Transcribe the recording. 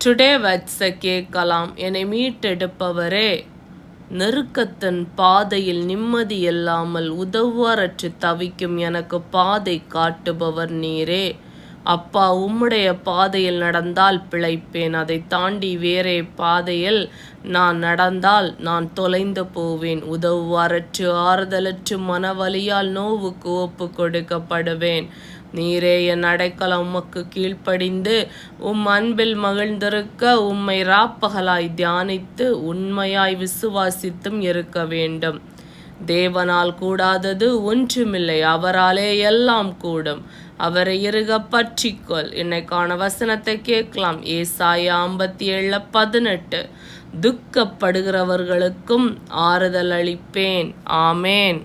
Today வேர்ட்ஸை கேட்கலாம். என்னை மீட்டெடுப்பவரே, நெருக்கத்தின் பாதையில் நிம்மதி இல்லாமல் உதவுவரற்று தவிக்கும் எனக்கு பாதை காட்டுபவர் நீரே. அப்பா, உம்முடைய பாதையில் நடந்தால் பிழைப்பேன். அதை தாண்டி வேறே பாதையில் நான் நடந்தால் நான் தொலைந்து போவேன். உதவுவாரற்று ஆறுதலற்று மனவலியால் நோவுக்கு ஒப்பு கொடுக்கப்படுவேன். நீரே என் அடைக்கலம். உமக்கு கீழ்ப்படிந்து உம் அன்பில் மகிழ்ந்திருக்க உம்மை ராப்பகலாய் தியானித்து உண்மையாய் விசுவாசித்தும் இருக்க வேண்டும். தேவனால் கூடாதது ஒன்றுமில்லை. அவராலே எல்லாம் கூடும். அவரை இறுக பற்றிக்கொள். இன்னைக்கான வசனத்தை கேட்கலாம். ஏசாயா 57:18. துக்கப்படுகிறவர்களுக்கும் ஆறுதல் அளிப்பேன். ஆமேன்.